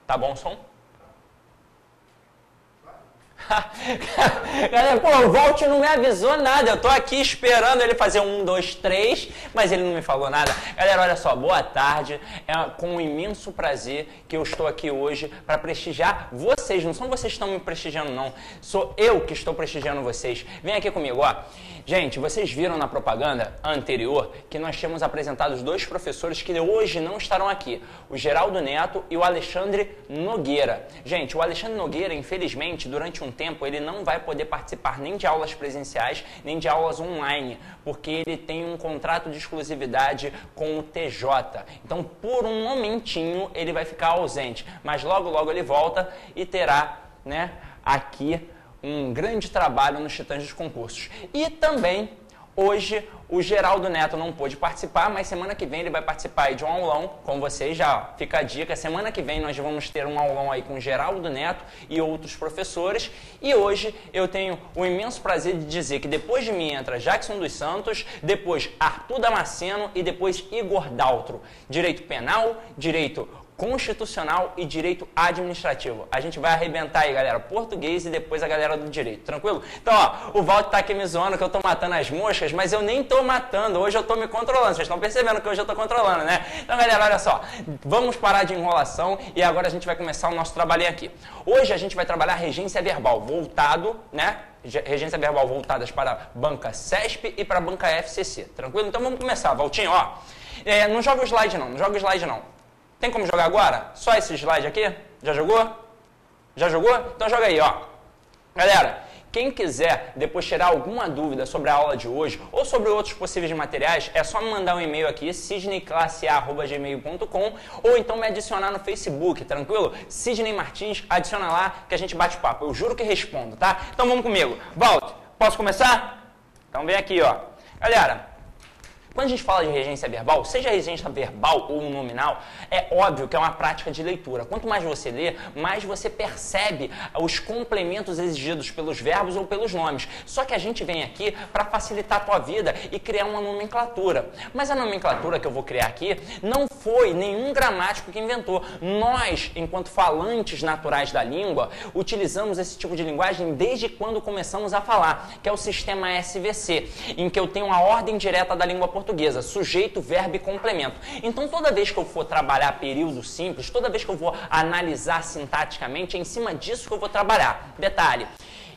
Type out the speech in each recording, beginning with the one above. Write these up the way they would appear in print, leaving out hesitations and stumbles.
Tá bom o som? Galera, pô, o Walt não me avisou nada. Eu tô aqui esperando ele fazer 1, 2, 3, mas ele não me falou nada. Galera, olha só, boa tarde. É com um imenso prazer que eu estou aqui hoje para prestigiar vocês. Não são vocês que estão me prestigiando, não. Sou eu que estou prestigiando vocês. Vem aqui comigo, ó. Gente, vocês viram na propaganda anterior que nós tínhamos apresentado os dois professores que hoje não estarão aqui, o Geraldo Neto e o Alexandre Nogueira. Gente, o Alexandre Nogueira, infelizmente, durante um tempo, ele não vai poder participar nem de aulas presenciais, nem de aulas online, porque ele tem um contrato de exclusividade com o TJ. Então, por um momentinho, ele vai ficar ausente, mas logo, logo ele volta e terá, né, aqui um grande trabalho nos Titãs dos Concursos. E também, hoje, o Geraldo Neto não pôde participar, mas semana que vem ele vai participar aí de um aulão com vocês, já fica a dica. Semana que vem nós vamos ter um aulão aí com o Geraldo Neto e outros professores. E hoje eu tenho o imenso prazer de dizer que depois de mim entra Jackson dos Santos, depois Arthur Damasceno e depois Igor Daltro. Direito penal, direito constitucional e direito administrativo. A gente vai arrebentar aí, galera, português e depois a galera do direito, tranquilo? Então, ó, o Valdo tá aqui me zoando que eu tô matando as moscas, mas eu nem tô matando, hoje eu tô me controlando, vocês estão percebendo que hoje eu tô controlando, né? Então, galera, olha só, vamos parar de enrolação e agora a gente vai começar o nosso trabalhinho aqui. Hoje a gente vai trabalhar regência verbal voltado, né? Regência verbal voltadas para a banca CESP e para a banca FCC, tranquilo? Então vamos começar, Valtinho, ó. Não joga o slide não, não joga o slide não. Tem como jogar agora? Só esse slide aqui? Já jogou? Já jogou? Então joga aí, ó. Galera, quem quiser depois tirar alguma dúvida sobre a aula de hoje ou sobre outros possíveis materiais, é só me mandar um e-mail aqui, sidneyclasse@gmail.com, ou então me adicionar no Facebook, tranquilo? Sidney Martins, adiciona lá que a gente bate papo. Eu juro que respondo, tá? Então vamos comigo. Walt, posso começar? Então vem aqui, ó. Galera, quando a gente fala de regência verbal, seja regência verbal ou nominal, é óbvio que é uma prática de leitura. Quanto mais você lê, mais você percebe os complementos exigidos pelos verbos ou pelos nomes. Só que a gente vem aqui para facilitar a tua vida e criar uma nomenclatura. Mas a nomenclatura que eu vou criar aqui não foi nenhum gramático que inventou. Nós, enquanto falantes naturais da língua, utilizamos esse tipo de linguagem desde quando começamos a falar, que é o sistema SVC, em que eu tenho a ordem direta da língua portuguesa, sujeito, verbo e complemento. Então, toda vez que eu for trabalhar período simples, toda vez que eu vou analisar sintaticamente, é em cima disso que eu vou trabalhar. Detalhe,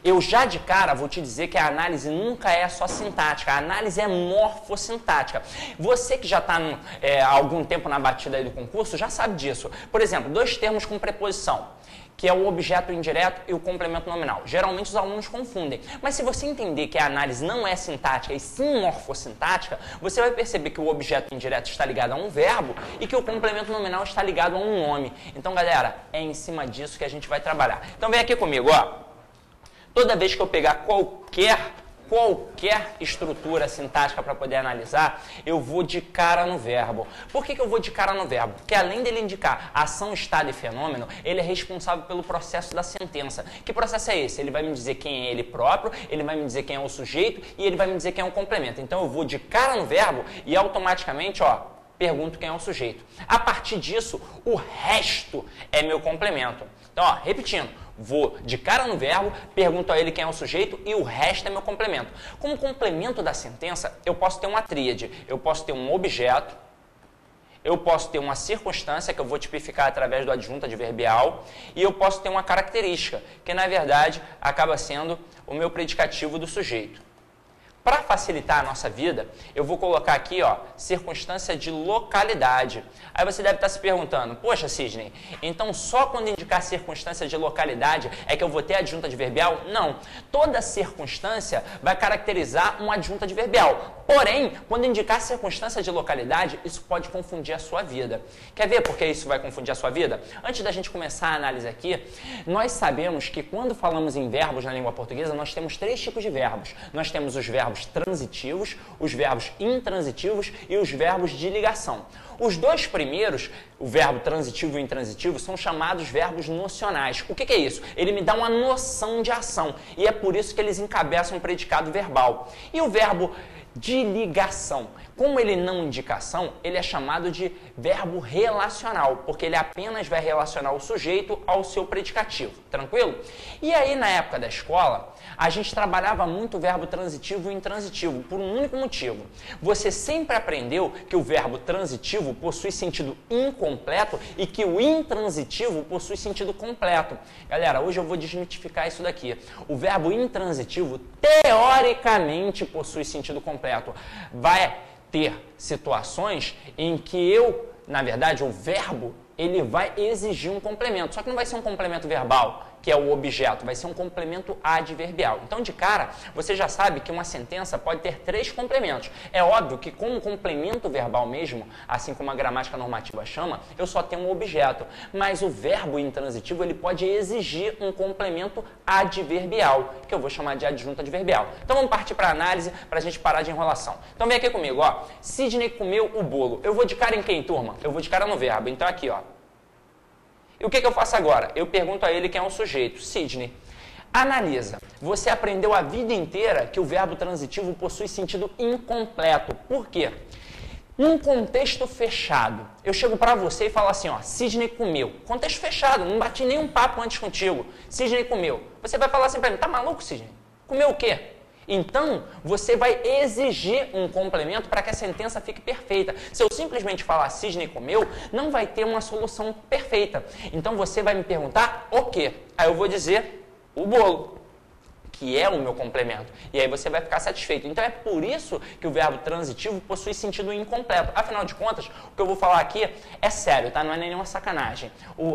eu já de cara vou te dizer que a análise nunca é só sintática, a análise é morfossintática. Você que já está há algum tempo na batida aí do concurso, já sabe disso. Por exemplo, dois termos com preposição, que é o objeto indireto e o complemento nominal. Geralmente os alunos confundem. Mas se você entender que a análise não é sintática e sim morfossintática, você vai perceber que o objeto indireto está ligado a um verbo e que o complemento nominal está ligado a um nome. Então, galera, é em cima disso que a gente vai trabalhar. Então, vem aqui comigo, ó. Toda vez que eu pegar qualquer estrutura sintática para poder analisar, eu vou de cara no verbo. Por que eu vou de cara no verbo? Porque além dele indicar ação, estado e fenômeno, ele é responsável pelo processo da sentença. Que processo é esse? Ele vai me dizer quem é ele próprio, ele vai me dizer quem é o sujeito e ele vai me dizer quem é o complemento. Então eu vou de cara no verbo e automaticamente, ó, pergunto quem é o sujeito. A partir disso, o resto é meu complemento. Então, ó, repetindo. Vou de cara no verbo, pergunto a ele quem é o sujeito e o resto é meu complemento. Como complemento da sentença, eu posso ter uma tríade. Eu posso ter um objeto, eu posso ter uma circunstância que eu vou tipificar através do adjunto adverbial e eu posso ter uma característica, que na verdade acaba sendo o meu predicativo do sujeito. Para facilitar a nossa vida, eu vou colocar aqui, ó, circunstância de localidade. Aí você deve estar se perguntando, poxa, Sidney, então só quando indicar circunstância de localidade é que eu vou ter adjunto adverbial? Não. Toda circunstância vai caracterizar um adjunto adverbial. Porém, quando indicar circunstância de localidade, isso pode confundir a sua vida. Quer ver por que isso vai confundir a sua vida? Antes da gente começar a análise aqui, nós sabemos que quando falamos em verbos na língua portuguesa, nós temos três tipos de verbos. Nós temos os verbos transitivos, os verbos intransitivos e os verbos de ligação. Os dois primeiros, o verbo transitivo e intransitivo, são chamados verbos nocionais. O que é isso? Ele me dá uma noção de ação e é por isso que eles encabeçam o predicado verbal. E o verbo de ligação. Como ele não indicação, ele é chamado de verbo relacional, porque ele apenas vai relacionar o sujeito ao seu predicativo, tranquilo? E aí, na época da escola, a gente trabalhava muito o verbo transitivo e intransitivo, por um único motivo. Você sempre aprendeu que o verbo transitivo possui sentido incompleto e que o intransitivo possui sentido completo. Galera, hoje eu vou desmitificar isso daqui. O verbo intransitivo, teoricamente, possui sentido completo. Vai ter situações em que na verdade, o verbo, ele vai exigir um complemento. Só que não vai ser um complemento verbal, que é o objeto, vai ser um complemento adverbial. Então, de cara, você já sabe que uma sentença pode ter 3 complementos. É óbvio que com um complemento verbal mesmo, assim como a gramática normativa chama, eu só tenho um objeto. Mas o verbo intransitivo, ele pode exigir um complemento adverbial, que eu vou chamar de adjunto adverbial. Então, vamos partir para a análise, para a gente parar de enrolação. Então, vem aqui comigo, ó. Sidney comeu o bolo. Eu vou de cara em quem, turma? Eu vou de cara no verbo. Então, aqui, ó. E o que eu faço agora? Eu pergunto a ele quem é o sujeito. Sidney. Analisa. Você aprendeu a vida inteira que o verbo transitivo possui sentido incompleto. Por quê? Num contexto fechado, eu chego para você e falo assim, ó, Sidney comeu. Contexto fechado, não bati nenhum papo antes contigo. Sidney comeu. Você vai falar assim para mim, tá maluco, Sidney? Comeu o quê? Então, você vai exigir um complemento para que a sentença fique perfeita. Se eu simplesmente falar Sidney comeu, não vai ter uma solução perfeita. Então, você vai me perguntar o quê? Aí eu vou dizer o bolo, que é o meu complemento. E aí você vai ficar satisfeito. Então, é por isso que o verbo transitivo possui sentido incompleto. Afinal de contas, o que eu vou falar aqui é sério, tá? Não é nenhuma sacanagem.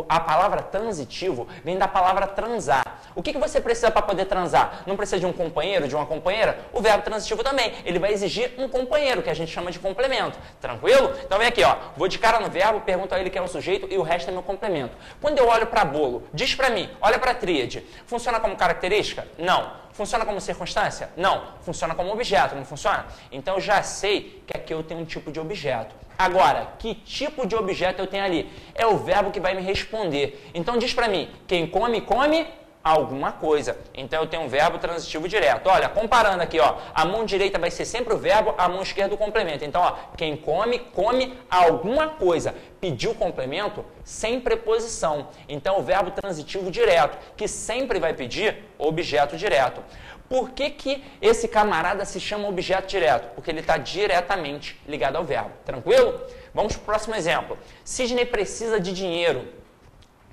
A palavra transitivo vem da palavra transar. O que você precisa para poder transar? Não precisa de um companheiro, de uma companheira? O verbo transitivo também. Ele vai exigir um companheiro, que a gente chama de complemento. Tranquilo? Então, vem aqui, ó. Vou de cara no verbo, pergunto a ele quem é o sujeito e o resto é meu complemento. Quando eu olho para bolo, diz para mim, olha para a tríade. Funciona como característica? Não. Funciona como circunstância? Não. Funciona como objeto, não funciona? Então, eu já sei que aqui eu tenho um tipo de objeto. Agora, que tipo de objeto eu tenho ali? É o verbo que vai me responder. Então, diz pra mim, quem come, come alguma coisa. Então, eu tenho um verbo transitivo direto. Olha, comparando aqui, ó, a mão direita vai ser sempre o verbo, a mão esquerda o complemento. Então, ó, quem come, come alguma coisa. Pediu complemento sem preposição. Então, o verbo transitivo direto, que sempre vai pedir objeto direto. Por que esse camarada se chama objeto direto? Porque ele está diretamente ligado ao verbo. Tranquilo? Vamos para o próximo exemplo. Sidney precisa de dinheiro.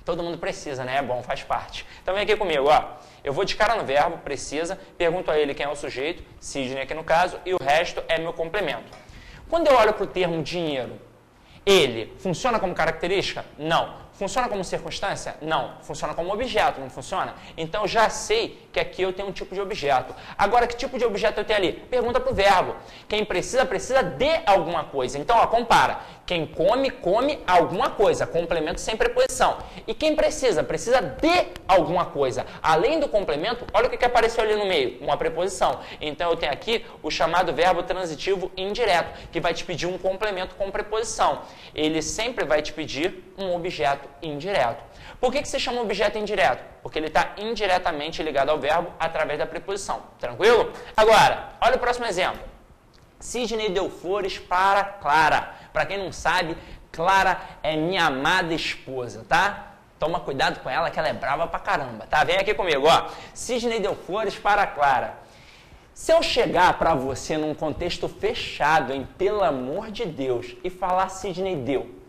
Todo mundo precisa, né? É bom, faz parte. Então vem aqui comigo, ó. Eu vou de cara no verbo, precisa, pergunto a ele quem é o sujeito, Sidney aqui no caso, e o resto é meu complemento. Quando eu olho para o termo dinheiro, ele funciona como característica? Não. Funciona como circunstância? Não. Funciona como objeto, não funciona? Então, eu já sei que aqui eu tenho um tipo de objeto. Agora, que tipo de objeto eu tenho ali? Pergunta para o verbo. Quem precisa, precisa de alguma coisa. Então, ó, compara. Quem come, come alguma coisa. Complemento sem preposição. E quem precisa? Precisa de alguma coisa. Além do complemento, olha o que apareceu ali no meio. Uma preposição. Então, eu tenho aqui o chamado verbo transitivo indireto, que vai te pedir um complemento com preposição. Ele sempre vai te pedir um objeto indireto. Por que se chama objeto indireto? Porque ele está indiretamente ligado ao verbo através da preposição. Tranquilo? Agora, olha o próximo exemplo. Sidney deu flores para Clara. Para quem não sabe, Clara é minha amada esposa, tá? Toma cuidado com ela que ela é brava pra caramba, tá? Vem aqui comigo, ó. Sidney deu flores para Clara. Se eu chegar para você num contexto fechado, em pelo amor de Deus, e falar Sidney deu,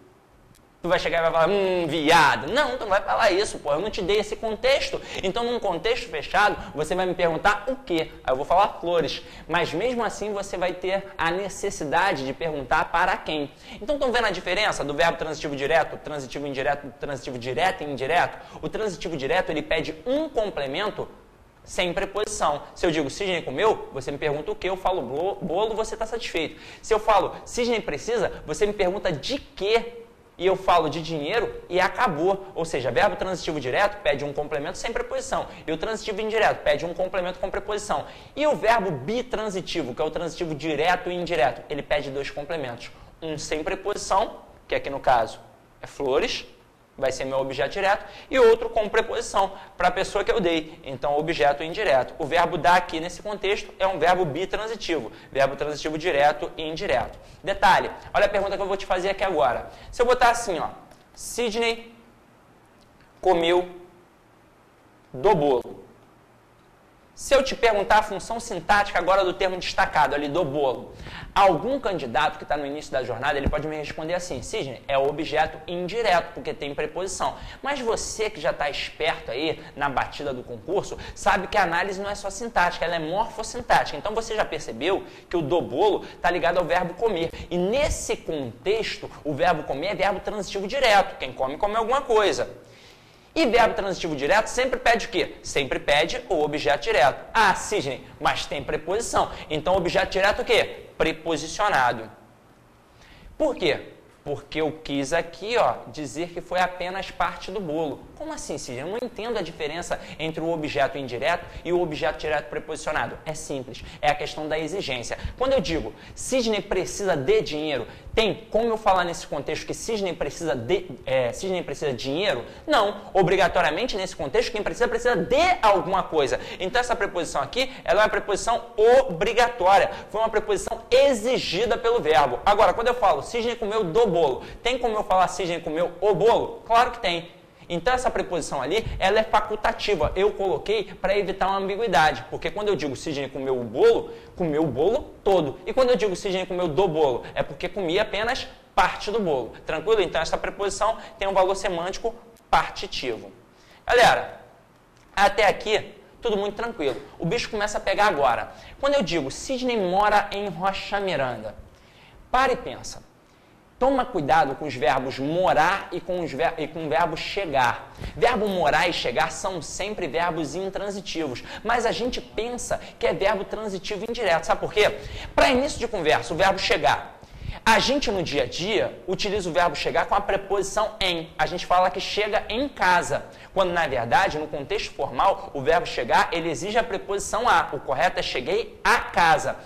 tu vai chegar e vai falar, viado. Não, tu não vai falar isso, pô, eu não te dei esse contexto. Então, num contexto fechado, você vai me perguntar o quê? Aí eu vou falar flores. Mas mesmo assim, você vai ter a necessidade de perguntar para quem. Então, estão vendo a diferença do verbo transitivo direto, transitivo indireto, transitivo direto e indireto? O transitivo direto, ele pede um complemento sem preposição. Se eu digo Sidney comeu, você me pergunta o quê? Eu falo bolo, você está satisfeito. Se eu falo Sidney precisa, você me pergunta de quê? E eu falo de dinheiro e acabou. Ou seja, verbo transitivo direto pede um complemento sem preposição. E o transitivo indireto pede um complemento com preposição. E o verbo bitransitivo, que é o transitivo direto e indireto, ele pede 2 complementos. Um sem preposição, que aqui no caso é flores, vai ser meu objeto direto, e outro com preposição, para a pessoa que eu dei. Então, objeto indireto. O verbo dar aqui nesse contexto é um verbo bitransitivo, verbo transitivo direto e indireto. Detalhe, olha a pergunta que eu vou te fazer aqui agora. Se eu botar assim, ó, Sidney comeu do bolo. Se eu te perguntar a função sintática agora do termo destacado ali, do bolo, algum candidato que está no início da jornada, ele pode me responder assim, Sidney, é o objeto indireto, porque tem preposição. Mas você que já está esperto aí na batida do concurso, sabe que a análise não é só sintática, ela é morfossintática. Então você já percebeu que o do bolo está ligado ao verbo comer. E nesse contexto, o verbo comer é verbo transitivo direto. Quem come, come alguma coisa. E verbo transitivo direto sempre pede o quê? Sempre pede o objeto direto. Ah, Sidney, mas tem preposição. Então, objeto direto o quê? Preposicionado. Por quê? Porque eu quis aqui, ó, dizer que foi apenas parte do bolo. Como assim, Sidney? Eu não entendo a diferença entre o objeto indireto e o objeto direto preposicionado. É simples, é a questão da exigência. Quando eu digo Sidney precisa de dinheiro, tem como eu falar nesse contexto que Sidney precisa de dinheiro? Não. Obrigatoriamente, nesse contexto, quem precisa de alguma coisa. Então, essa preposição aqui, ela é uma preposição obrigatória. Foi uma preposição exigida pelo verbo. Agora, quando eu falo Sidney comeu do bolo, tem como eu falar Sidney comeu o bolo? Claro que tem. Então, essa preposição ali, ela é facultativa. Eu coloquei para evitar uma ambiguidade. Porque quando eu digo Sidney comeu o bolo todo. E quando eu digo Sidney comeu do bolo, é porque comi apenas parte do bolo. Tranquilo? Então, essa preposição tem um valor semântico partitivo. Galera, até aqui, tudo muito tranquilo. O bicho começa a pegar agora. Quando eu digo Sidney mora em Rocha Miranda, para e pensa. Toma cuidado com os verbos morar e com o verbo chegar. Verbo morar e chegar são sempre verbos intransitivos, mas a gente pensa que é verbo transitivo indireto. Sabe por quê? Para início de conversa, o verbo chegar. A gente no dia a dia utiliza o verbo chegar com a preposição em. A gente fala que chega em casa, quando na verdade, no contexto formal, o verbo chegar ele exige a preposição a. O correto é cheguei a casa.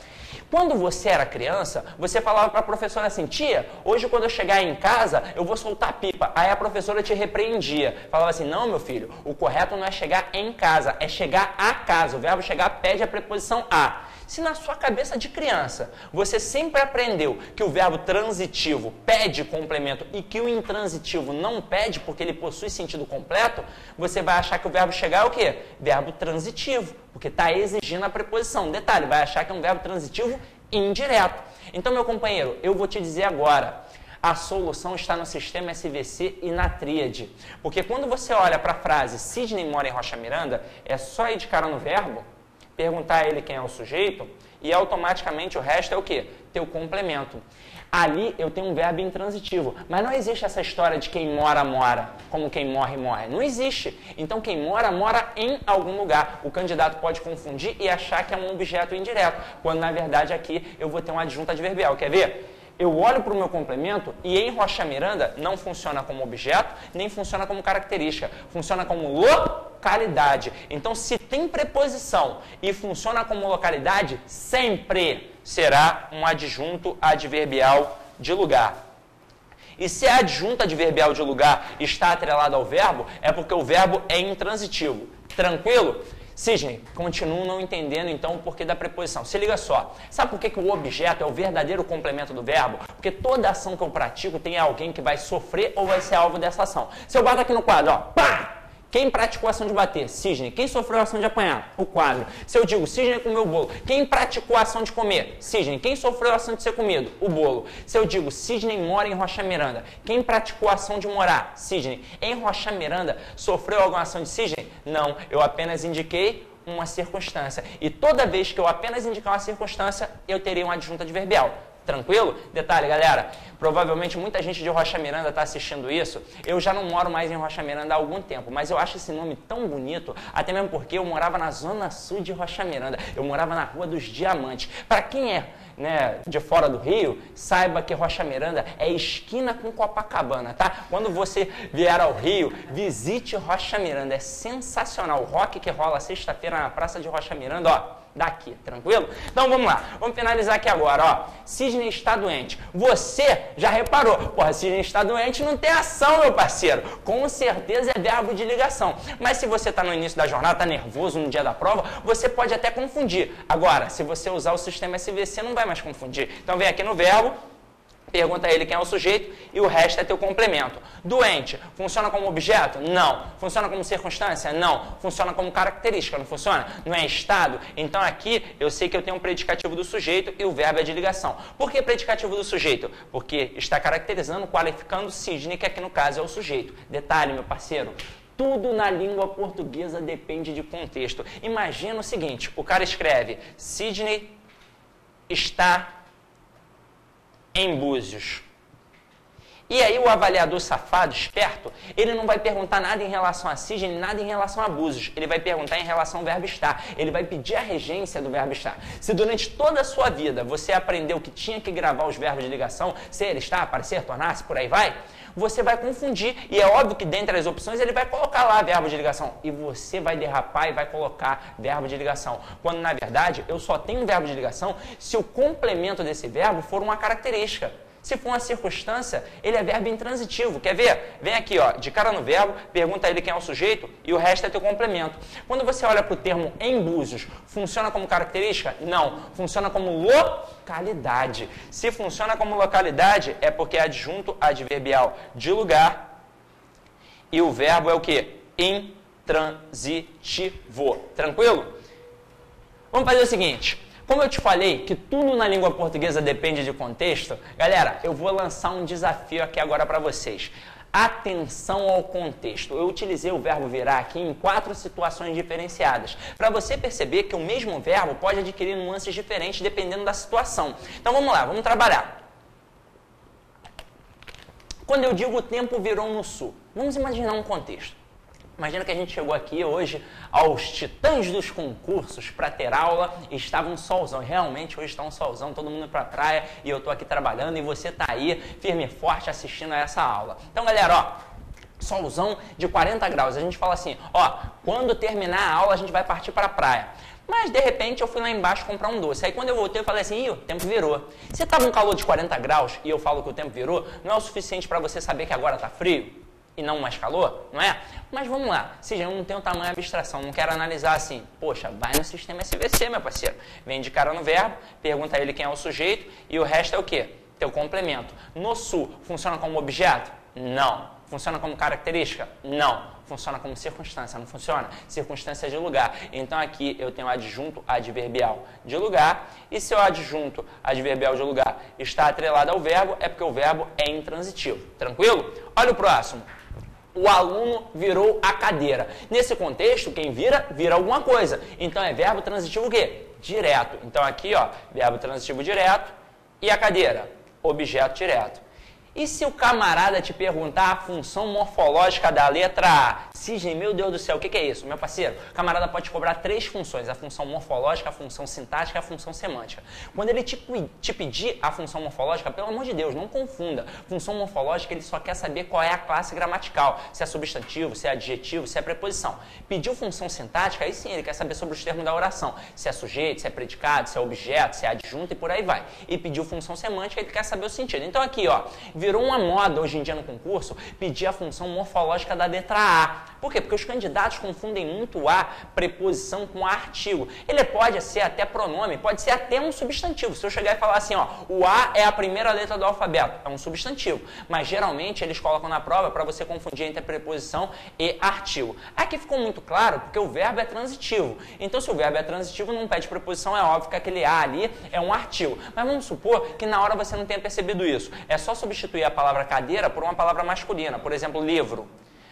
Quando você era criança, você falava para a professora assim, tia, hoje quando eu chegar em casa, eu vou soltar pipa. Aí a professora te repreendia. Falava assim, não, meu filho, o correto não é chegar em casa, é chegar a casa. O verbo chegar pede a preposição a. Se na sua cabeça de criança, você sempre aprendeu que o verbo transitivo pede complemento e que o intransitivo não pede porque ele possui sentido completo, você vai achar que o verbo chegar é o quê? Verbo transitivo, porque está exigindo a preposição. Detalhe, vai achar que é um verbo transitivo indireto. Então, meu companheiro, eu vou te dizer agora, a solução está no sistema SVC e na tríade. Porque quando você olha para a frase Sidney mora em Rocha Miranda, é só ir de cara no verbo, perguntar a ele quem é o sujeito e automaticamente o resto é o quê? Teu complemento. Ali eu tenho um verbo intransitivo, mas não existe essa história de quem mora, mora, como quem morre, morre. Não existe. Então quem mora, mora em algum lugar. O candidato pode confundir e achar que é um objeto indireto, quando na verdade aqui eu vou ter uma adjunta adverbial. Quer ver? Eu olho para o meu complemento e em Rocha Miranda não funciona como objeto, nem funciona como característica. Funciona como localidade. Então, se tem preposição e funciona como localidade, sempre será um adjunto adverbial de lugar. E se a adjunta adverbial de lugar está atrelada ao verbo, é porque o verbo é intransitivo. Tranquilo? Sidney, continuo não entendendo então o porquê da preposição. Se liga só, sabe por que o objeto é o verdadeiro complemento do verbo? Porque toda ação que eu pratico tem alguém que vai sofrer ou vai ser alvo dessa ação. Se eu bato aqui no quadro, ó, pá! Quem praticou a ação de bater? Sidney. Quem sofreu a ação de apanhar? O quadro. Se eu digo Sidney comeu o bolo, quem praticou a ação de comer? Sidney. Quem sofreu a ação de ser comido? O bolo. Se eu digo Sidney mora em Rocha Miranda, quem praticou a ação de morar? Sidney. Em Rocha Miranda, sofreu alguma ação de Sidney? Não, eu apenas indiquei uma circunstância. E toda vez que eu apenas indicar uma circunstância, eu terei uma adjunta adverbial. Tranquilo? Detalhe, galera, provavelmente muita gente de Rocha Miranda está assistindo isso. Eu já não moro mais em Rocha Miranda há algum tempo, mas eu acho esse nome tão bonito, até mesmo porque eu morava na zona sul de Rocha Miranda. Eu morava na Rua dos Diamantes. Para quem é de fora do Rio, saiba que Rocha Miranda é esquina com Copacabana, tá? Quando você vier ao Rio, visite Rocha Miranda, é sensacional. O rock que rola sexta-feira na Praça de Rocha Miranda, ó, daqui, tranquilo? Então vamos lá, vamos finalizar aqui agora, ó. Sidney está doente. Você já reparou, porra, Sidney está doente não tem ação, meu parceiro. Com certeza é verbo de ligação. Mas se você está no início da jornada, está nervoso no dia da prova, você pode até confundir. Agora, se você usar o sistema SVC, não vai mais confundir. Então vem aqui no verbo, pergunta a ele quem é o sujeito e o resto é teu complemento. Doente, funciona como objeto? Não. Funciona como circunstância? Não. Funciona como característica? Não funciona? Não é estado? Então aqui eu sei que eu tenho um predicativo do sujeito e o verbo é de ligação. Por que predicativo do sujeito? Porque está caracterizando, qualificando Sidney, que aqui no caso é o sujeito. Detalhe, meu parceiro. Tudo na língua portuguesa depende de contexto. Imagina o seguinte, o cara escreve Sidney está em Búzios. E aí o avaliador safado, esperto, ele não vai perguntar nada em relação a Sidney, nada em relação a Búzios. Ele vai perguntar em relação ao verbo estar. Ele vai pedir a regência do verbo estar. Se durante toda a sua vida você aprendeu que tinha que gravar os verbos de ligação, ser, estar, parecer, tornar-se, por aí vai, você vai confundir. E é óbvio que dentre as opções ele vai colocar lá verbo de ligação. E você vai derrapar e vai colocar verbo de ligação. Quando na verdade eu só tenho um verbo de ligação se o complemento desse verbo for uma característica. Se for uma circunstância, ele é verbo intransitivo. Quer ver? Vem aqui, ó, de cara no verbo, pergunta a ele quem é o sujeito e o resto é teu complemento. Quando você olha para o termo em Búzios, funciona como característica? Não. Funciona como localidade. Se funciona como localidade, é porque é adjunto adverbial de lugar e o verbo é o quê? Intransitivo. Tranquilo? Vamos fazer o seguinte. Como eu te falei que tudo na língua portuguesa depende de contexto, galera, eu vou lançar um desafio aqui agora para vocês. Atenção ao contexto. Eu utilizei o verbo virar aqui em 4 situações diferenciadas, para você perceber que o mesmo verbo pode adquirir nuances diferentes dependendo da situação. Então vamos lá, vamos trabalhar. Quando eu digo o tempo virou no sul, vamos imaginar um contexto. Imagina que a gente chegou aqui hoje aos titãs dos concursos para ter aula e estava um solzão. Realmente hoje está um solzão, todo mundo para a praia e eu estou aqui trabalhando e você está aí firme e forte assistindo a essa aula. Então, galera, ó, solzão de 40 graus. A gente fala assim, ó, quando terminar a aula a gente vai partir para a praia. Mas, de repente, eu fui lá embaixo comprar um doce. Aí, quando eu voltei, eu falei assim, ih, o tempo virou. Se estava um calor de 40 graus e eu falo que o tempo virou, não é o suficiente para você saber que agora está frio? E não mais calor, não é? Mas vamos lá, se já não tem o tamanho de abstração, não quero analisar assim, poxa, vai no sistema SVC, meu parceiro. Vem de cara no verbo, pergunta a ele quem é o sujeito e o resto é o quê? Teu complemento. No sul, funciona como objeto? Não. Funciona como característica? Não. Funciona como circunstância, não funciona? Circunstância de lugar. Então aqui eu tenho adjunto adverbial de lugar e se o adjunto adverbial de lugar está atrelado ao verbo, é porque o verbo é intransitivo. Tranquilo? Olha o próximo. O aluno virou a cadeira. Nesse contexto, quem vira, vira alguma coisa. Então é verbo transitivo o quê? Direto. Então aqui, ó, verbo transitivo direto e a cadeira, objeto direto. E se o camarada te perguntar a função morfológica da letra A? Sidney, meu Deus do céu, o que é isso? Meu parceiro, o camarada pode te cobrar 3 funções, a função morfológica, a função sintática e a função semântica. Quando ele te pedir a função morfológica, pelo amor de Deus, não confunda. Função morfológica, ele só quer saber qual é a classe gramatical, se é substantivo, se é adjetivo, se é preposição. Pediu função sintática, aí sim, ele quer saber sobre os termos da oração, se é sujeito, se é predicado, se é objeto, se é adjunto e por aí vai. E pediu função semântica, ele quer saber o sentido. Então aqui, ó, virou uma moda hoje em dia no concurso pedir a função morfológica da letra A. Por quê? Porque os candidatos confundem muito a preposição com artigo. Ele pode ser até pronome, pode ser até um substantivo. Se eu chegar e falar assim, ó, o A é a primeira letra do alfabeto, é um substantivo. Mas geralmente eles colocam na prova para você confundir entre preposição e artigo. Aqui ficou muito claro porque o verbo é transitivo. Então se o verbo é transitivo, não pede preposição, é óbvio que aquele A ali é um artigo. Mas vamos supor que na hora você não tenha percebido isso. É só substituir a palavra cadeira por uma palavra masculina. Por exemplo, livro.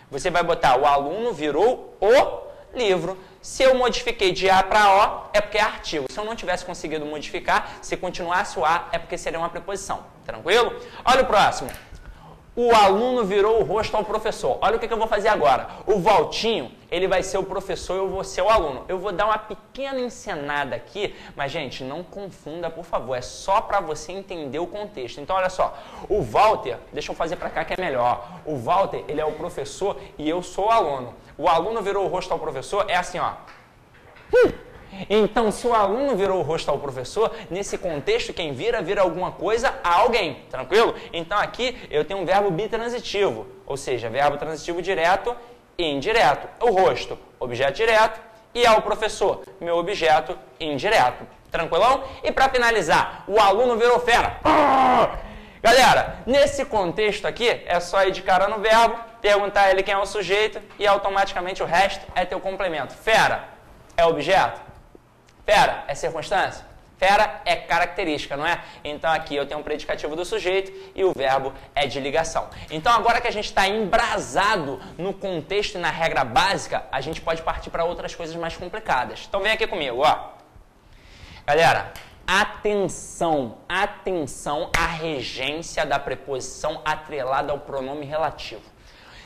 Você vai botar o aluno virou o livro. Se eu modifiquei de A para O, é porque é artigo. Se eu não tivesse conseguido modificar, se continuasse o A, é porque seria uma preposição. Tranquilo? Olha o próximo. O aluno virou o rosto ao professor. Olha o que eu vou fazer agora. O Valtinho, ele vai ser o professor e eu vou ser o aluno. Eu vou dar uma pequena encenada aqui, mas, gente, não confunda, por favor. É só para você entender o contexto. Então, olha só. O Walter, deixa eu fazer para cá que é melhor. O Walter, ele é o professor e eu sou o aluno. O aluno virou o rosto ao professor, é assim, ó. Então, se o aluno virou o rosto ao professor, nesse contexto, quem vira alguma coisa a alguém, tranquilo? Então, aqui eu tenho um verbo bitransitivo, ou seja, verbo transitivo direto e indireto. O rosto, objeto direto, e ao professor, meu objeto indireto. Tranquilão? E para finalizar, o aluno virou fera. Galera, nesse contexto aqui, é só ir de cara no verbo, perguntar a ele quem é o sujeito e automaticamente o resto é teu complemento. Fera é objeto? Fera é circunstância? Fera é característica, não é? Então aqui eu tenho um predicativo do sujeito e o verbo é de ligação. Então agora que a gente está embrasado no contexto e na regra básica, a gente pode partir para outras coisas mais complicadas. Então vem aqui comigo, ó. Galera, atenção à regência da preposição atrelada ao pronome relativo.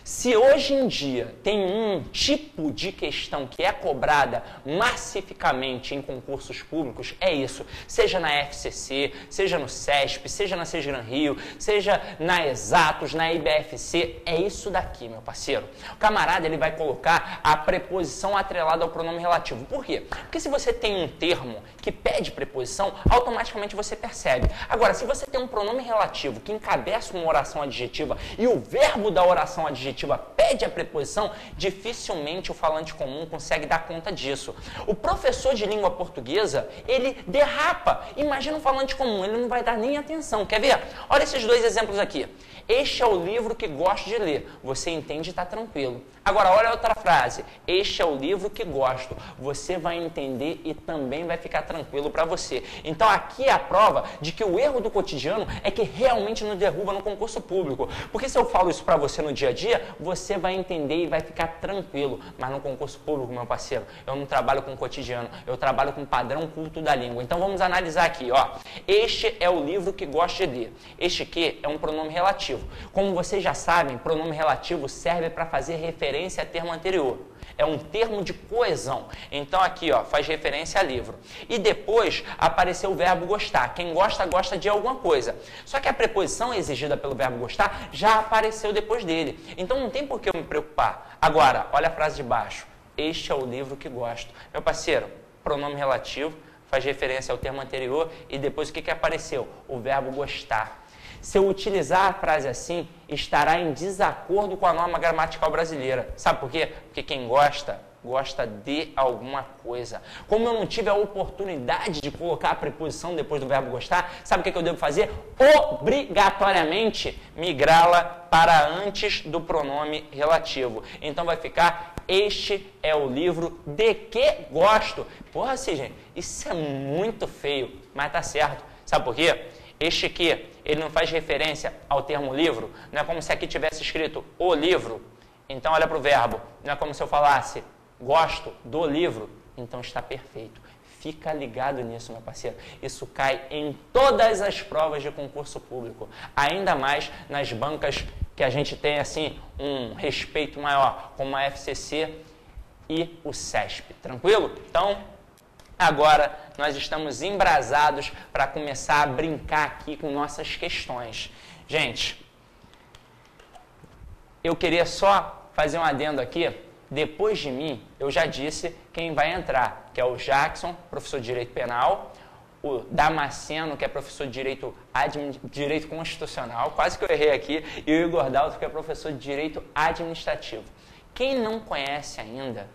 Se hoje em dia tem um tipo de questão que é cobrada massificamente em concursos públicos, é isso. Seja na FCC, seja no CESP, seja na Sesgran Rio, seja na Exatos, na IBFC, é isso daqui, meu parceiro. O camarada ele vai colocar a preposição atrelada ao pronome relativo. Por quê? Porque se você tem um termo que pede preposição, automaticamente você percebe. Agora, se você tem um pronome relativo que encabeça uma oração adjetiva e o verbo da oração adjetiva pede a preposição, dificilmente o falante comum consegue dar conta disso. O professor de língua portuguesa, ele derrapa. Imagina um falante comum, ele não vai dar nem atenção. Quer ver? Olha esses dois exemplos aqui. Este é o livro que gosto de ler. Você entende e está tranquilo. Agora, olha a outra frase. Este é o livro que gosto. Você vai entender e também vai ficar tranquilo para você. Então, aqui é a prova de que o erro do cotidiano é que realmente nos derruba no concurso público. Porque se eu falo isso para você no dia a dia, você vai entender e vai ficar tranquilo. Mas no concurso público, meu parceiro, eu não trabalho com cotidiano. Eu trabalho com padrão culto da língua. Então, vamos analisar aqui, ó. Este é o livro que gosto de ler. Este que é um pronome relativo. Como vocês já sabem, pronome relativo serve para fazer referência a termo anterior. É um termo de coesão. Então aqui, ó, faz referência a livro. E depois apareceu o verbo gostar. Quem gosta, gosta de alguma coisa. Só que a preposição exigida pelo verbo gostar já apareceu depois dele. Então não tem por que eu me preocupar. Agora, olha a frase de baixo. Este é o livro que gosto. Meu parceiro, pronome relativo, faz referência ao termo anterior e depois o que apareceu? O verbo gostar. Se eu utilizar a frase assim, estará em desacordo com a norma gramatical brasileira. Sabe por quê? Porque quem gosta, gosta de alguma coisa. Como eu não tive a oportunidade de colocar a preposição depois do verbo gostar, sabe o que eu devo fazer? Obrigatoriamente migrá-la para antes do pronome relativo. Então vai ficar, este é o livro de que gosto. Porra, assim, gente, isso é muito feio, mas tá certo. Sabe por quê? Este que, ele não faz referência ao termo livro, não é como se aqui tivesse escrito o livro. Então olha para o verbo, não é como se eu falasse gosto do livro, então está perfeito. Fica ligado nisso, meu parceiro. Isso cai em todas as provas de concurso público, ainda mais nas bancas que a gente tem assim um respeito maior, como a FCC e o CESP, tranquilo? Então, agora nós estamos embrasados para começar a brincar aqui com nossas questões. Gente, eu queria só fazer um adendo aqui. Depois de mim, eu já disse quem vai entrar, que é o Jackson, professor de Direito Penal, o Damasceno, que é professor de Direito Constitucional, quase que eu errei aqui, e o Igor Dalto, que é professor de Direito Administrativo. Quem não conhece ainda,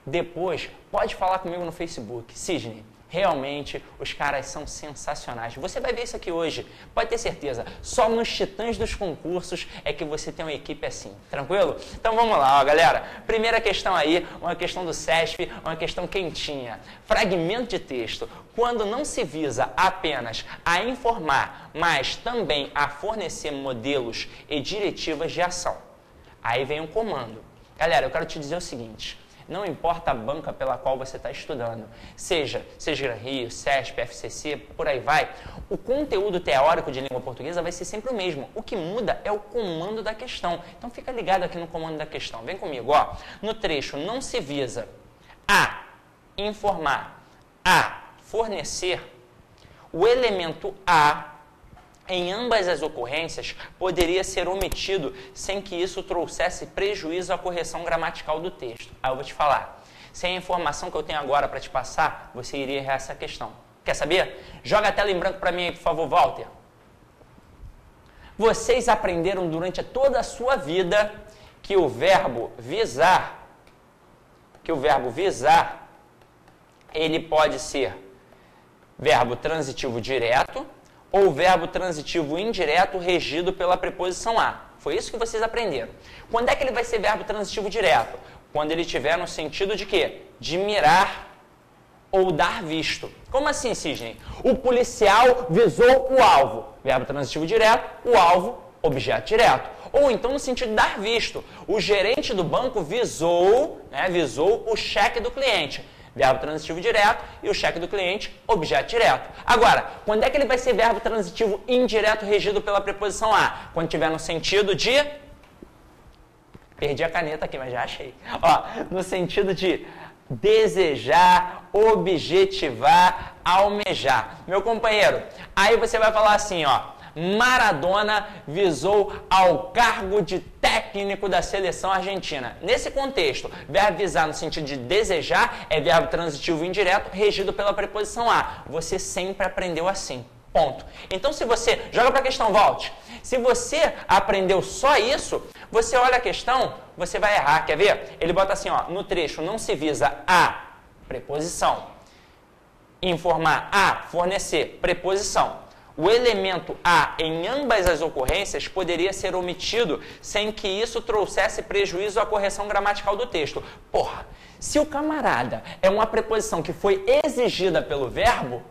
depois pode falar comigo no Facebook. Sidney, realmente os caras são sensacionais. Você vai ver isso aqui hoje, pode ter certeza. Só nos titãs dos concursos é que você tem uma equipe assim, tranquilo? Então vamos lá, ó, galera. Primeira questão aí, uma questão do CESP, uma questão quentinha. Fragmento de texto. Quando não se visa apenas a informar, mas também a fornecer modelos e diretivas de ação. Aí vem um comando. Galera, eu quero te dizer o seguinte. Não importa a banca pela qual você está estudando, seja Sesgran Rio, CESP, FCC, por aí vai, o conteúdo teórico de língua portuguesa vai ser sempre o mesmo. O que muda é o comando da questão. Então fica ligado aqui no comando da questão. Vem comigo, ó. No trecho não se visa a informar, a fornecer, o elemento a em ambas as ocorrências, poderia ser omitido sem que isso trouxesse prejuízo à correção gramatical do texto. Aí eu vou te falar. Sem a informação que eu tenho agora para te passar, você iria errar essa questão. Quer saber? Joga a tela em branco para mim aí, por favor, Walter. Vocês aprenderam durante toda a sua vida que o verbo visar, ele pode ser verbo transitivo direto ou verbo transitivo indireto regido pela preposição a. Foi isso que vocês aprenderam. Quando é que ele vai ser verbo transitivo direto? Quando ele estiver no sentido de quê? De mirar ou dar visto. Como assim, Sidney? O policial visou o alvo. Verbo transitivo direto, o alvo, objeto direto. Ou então no sentido de dar visto. O gerente do banco visou o cheque do cliente. Verbo transitivo direto e o cheque do cliente, objeto direto. Agora, quando é que ele vai ser verbo transitivo indireto regido pela preposição a? Quando tiver no sentido de... Perdi a caneta aqui, mas já achei. Ó, no sentido de desejar, objetivar, almejar. Meu companheiro, aí você vai falar assim, ó. Maradona visou ao cargo de técnico da seleção argentina. Nesse contexto, verbo visar no sentido de desejar é verbo transitivo indireto regido pela preposição a. Você sempre aprendeu assim. Ponto. Então, se você... Joga para a questão, volte. Se você aprendeu só isso, você olha a questão, você vai errar. Quer ver? Ele bota assim, ó, no trecho não se visa a preposição. Informar a, fornecer, preposição. O elemento a em ambas as ocorrências poderia ser omitido sem que isso trouxesse prejuízo à correção gramatical do texto. Porra, se o camarada é uma preposição que foi exigida pelo verbo,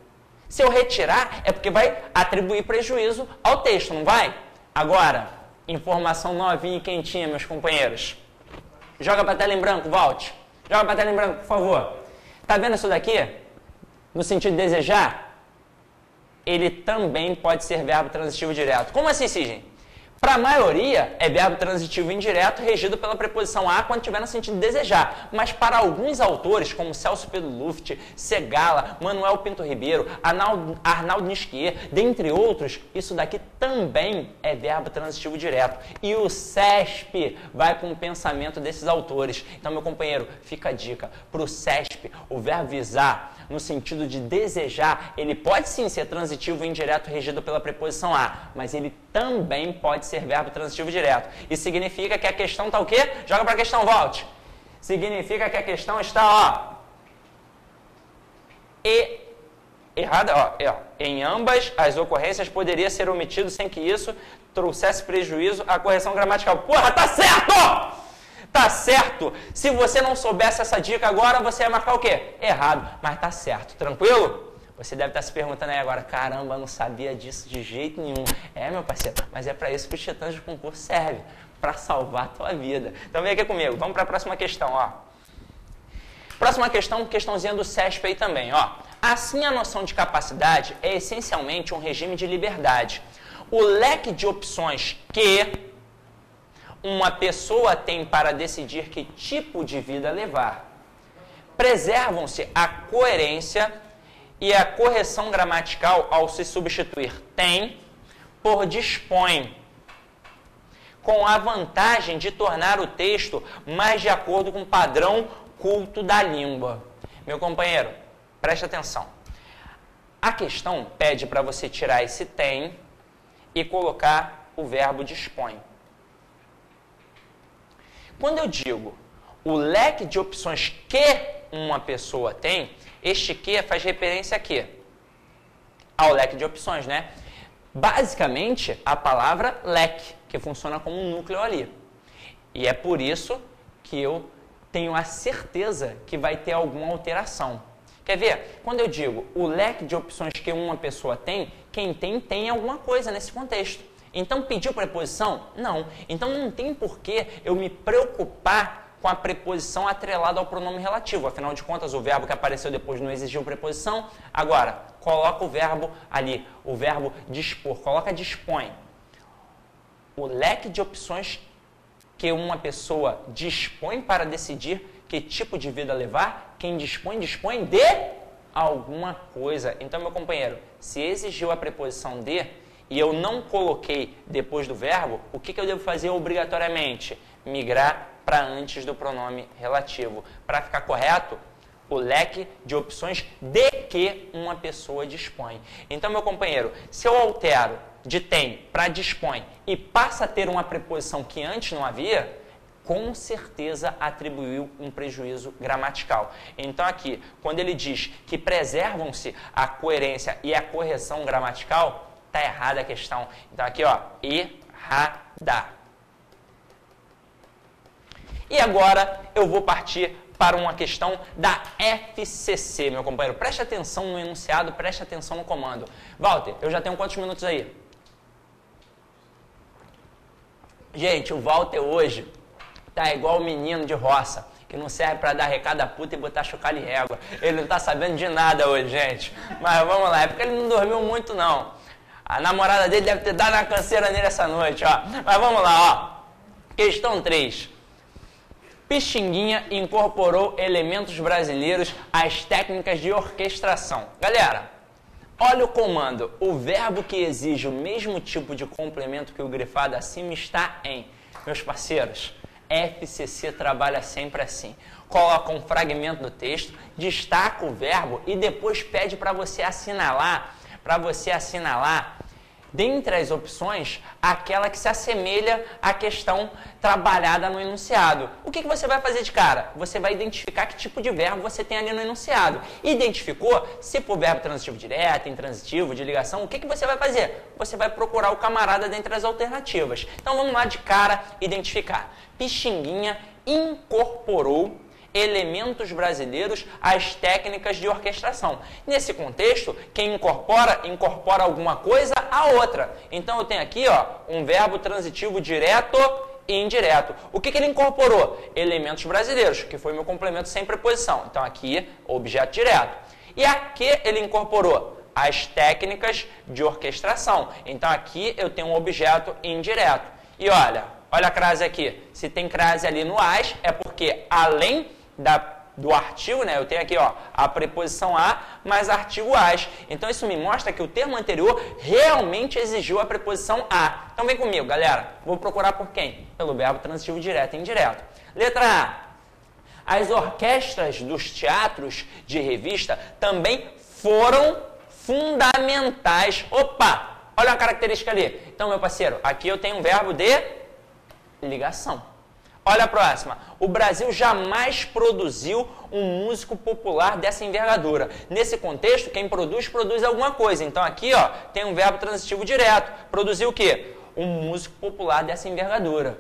se eu retirar é porque vai atribuir prejuízo ao texto, não vai? Agora, informação novinha e quentinha, meus companheiros. Joga para a tela em branco, Valt. Joga para a tela em branco, por favor. Tá vendo isso daqui? No sentido de desejar? Ele também pode ser verbo transitivo direto. Como assim, Sidney? Para a maioria, é verbo transitivo indireto regido pela preposição a quando tiver no sentido de desejar. Mas para alguns autores, como Celso Pedro Luft, Segala, Manuel Pinto Ribeiro, Arnaldo Nisquier, dentre outros, isso daqui também é verbo transitivo direto. E o CESP vai com o pensamento desses autores. Então, meu companheiro, fica a dica. Para o CESP, o verbo visar, no sentido de desejar, ele pode sim ser transitivo indireto regido pela preposição a, mas ele também pode ser verbo transitivo direto. Isso significa que a questão está o quê? Joga para a questão, volte. Significa que a questão está, errada, ó. Em ambas as ocorrências poderia ser omitido sem que isso trouxesse prejuízo à correção gramatical. Porra, tá certo! Tá certo! Se você não soubesse essa dica agora, você ia marcar o quê? Errado, mas tá certo. Tranquilo? Você deve estar se perguntando aí agora, caramba, eu não sabia disso de jeito nenhum. É, meu parceiro, mas é para isso que os Titãs de Concurso servem, para salvar a tua vida. Então vem aqui comigo, vamos para a próxima questão, ó. Próxima questão, questãozinha do CESP aí também, ó. Assim, a noção de capacidade é essencialmente um regime de liberdade. O leque de opções que uma pessoa tem para decidir que tipo de vida levar. Preservam-se a coerência e a correção gramatical ao se substituir tem por dispõe, com a vantagem de tornar o texto mais de acordo com o padrão culto da língua. Meu companheiro, preste atenção. A questão pede para você tirar esse tem e colocar o verbo dispõe. Quando eu digo o leque de opções que uma pessoa tem, este que faz referência a quê? Ao leque de opções, né? Basicamente, a palavra leque, que funciona como um núcleo ali. E é por isso que eu tenho a certeza que vai ter alguma alteração. Quer ver? Quando eu digo o leque de opções que uma pessoa tem, quem tem alguma coisa nesse contexto. Então, pediu preposição? Não. Então, não tem por que eu me preocupar com a preposição atrelada ao pronome relativo. Afinal de contas, o verbo que apareceu depois não exigiu preposição. Agora, coloca o verbo ali, o verbo dispor. Coloca dispõe. O leque de opções que uma pessoa dispõe para decidir que tipo de vida levar, quem dispõe, dispõe de alguma coisa. Então, meu companheiro, se exigiu a preposição de e eu não coloquei depois do verbo, o que eu devo fazer obrigatoriamente? Migrar para antes do pronome relativo. Para ficar correto, o leque de opções de que uma pessoa dispõe. Então, meu companheiro, se eu altero de tem para dispõe e passa a ter uma preposição que antes não havia, com certeza atribuiu um prejuízo gramatical. Então aqui, quando ele diz que preservam-se a coerência e a correção gramatical, está errada a questão. Então aqui, ó, errada. E agora eu vou partir para uma questão da FCC, meu companheiro. Preste atenção no enunciado, preste atenção no comando. Walter, eu já tenho quantos minutos aí? Gente, o Walter hoje tá igual o menino de roça, que não serve para dar recado a puta e botar chocalho em régua. Ele não tá sabendo de nada hoje, gente. Mas vamos lá, é porque ele não dormiu muito, não. A namorada dele deve ter dado uma canseira nele essa noite, ó. Mas vamos lá, ó. Questão 3. Pixinguinha incorporou elementos brasileiros às técnicas de orquestração. Galera, olha o comando. O verbo que exige o mesmo tipo de complemento que o grifado acima está em. Meus parceiros, FCC trabalha sempre assim. Coloca um fragmento do texto, destaca o verbo e depois pede para você assinalar, dentre as opções, aquela que se assemelha à questão trabalhada no enunciado. O que você vai fazer de cara? Você vai identificar que tipo de verbo você tem ali no enunciado. Identificou? Se for verbo transitivo direto, intransitivo, de ligação, o que você vai fazer? Você vai procurar o camarada dentre as alternativas. Então vamos lá de cara identificar. Pixinguinha incorporou elementos brasileiros às técnicas de orquestração. Nesse contexto, quem incorpora alguma coisa a outra. Então eu tenho aqui, ó, um verbo transitivo direto e indireto. O que ele incorporou? Elementos brasileiros, que foi meu complemento sem preposição. Então aqui, objeto direto. E a que ele incorporou? As técnicas de orquestração. Então aqui eu tenho um objeto indireto. E olha a crase aqui. Se tem crase ali no as, é porque além do artigo, né? Eu tenho aqui, ó, a preposição a mais artigo as. Então isso me mostra que o termo anterior realmente exigiu a preposição a. Então vem comigo, galera. Vou procurar por quem? Pelo verbo transitivo direto e indireto. Letra A. As orquestras dos teatros de revista também foram fundamentais. Opa! Olha uma característica ali. Então, meu parceiro, aqui eu tenho um verbo de ligação. Olha a próxima. O Brasil jamais produziu um músico popular dessa envergadura. Nesse contexto, quem produz alguma coisa. Então aqui, ó, tem um verbo transitivo direto. Produziu o quê? Um músico popular dessa envergadura.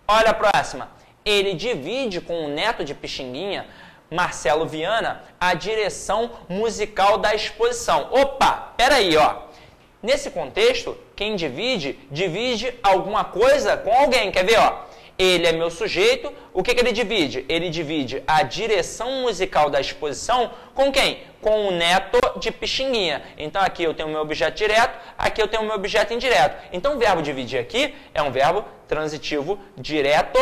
Olha a próxima. Ele divide com o neto de Pixinguinha, Marcelo Viana, a direção musical da exposição. Opa, peraí, ó. Nesse contexto, quem divide alguma coisa com alguém. Quer ver, ó? Ele é meu sujeito. O que ele divide? Ele divide a direção musical da exposição com quem? Com o neto de Pixinguinha. Então aqui eu tenho o meu objeto direto, aqui eu tenho o meu objeto indireto. Então o verbo dividir aqui é um verbo transitivo direto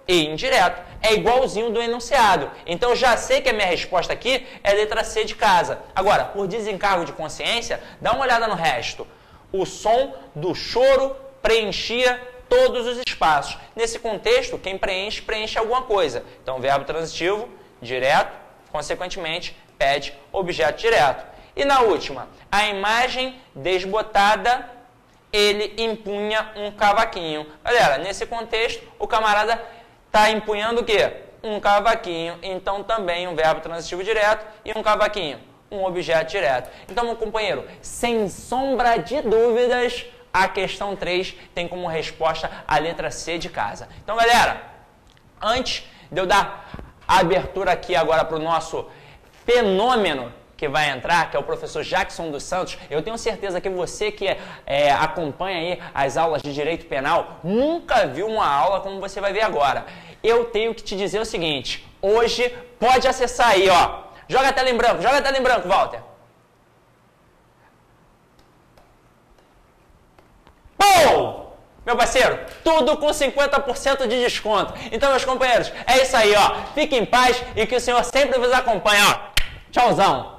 e indireto. É igualzinho do enunciado. Então eu já sei que a minha resposta aqui é a letra C de casa. Agora, por desencargo de consciência, dá uma olhada no resto. O som do choro preenchia todos os espaços. Nesse contexto, quem preenche alguma coisa. Então, verbo transitivo, direto, consequentemente, pede objeto direto. E na última, a imagem desbotada, ele empunha um cavaquinho. Galera, nesse contexto, o camarada está empunhando o quê? Um cavaquinho. Então, também um verbo transitivo direto e um cavaquinho, um objeto direto. Então, meu companheiro, sem sombra de dúvidas, a questão 3 tem como resposta a letra C de casa. Então, galera, antes de eu dar a abertura aqui agora para o nosso fenômeno que vai entrar, que é o professor Jackson dos Santos, eu tenho certeza que você que acompanha aí as aulas de Direito Penal nunca viu uma aula como você vai ver agora. Eu tenho que te dizer o seguinte, hoje pode acessar aí, ó. Joga a tela em branco, Walter. Pum! Meu parceiro, tudo com 50% de desconto. Então, meus companheiros, é isso aí, ó. Fique em paz e que o Senhor sempre vos acompanhe, ó. Tchauzão!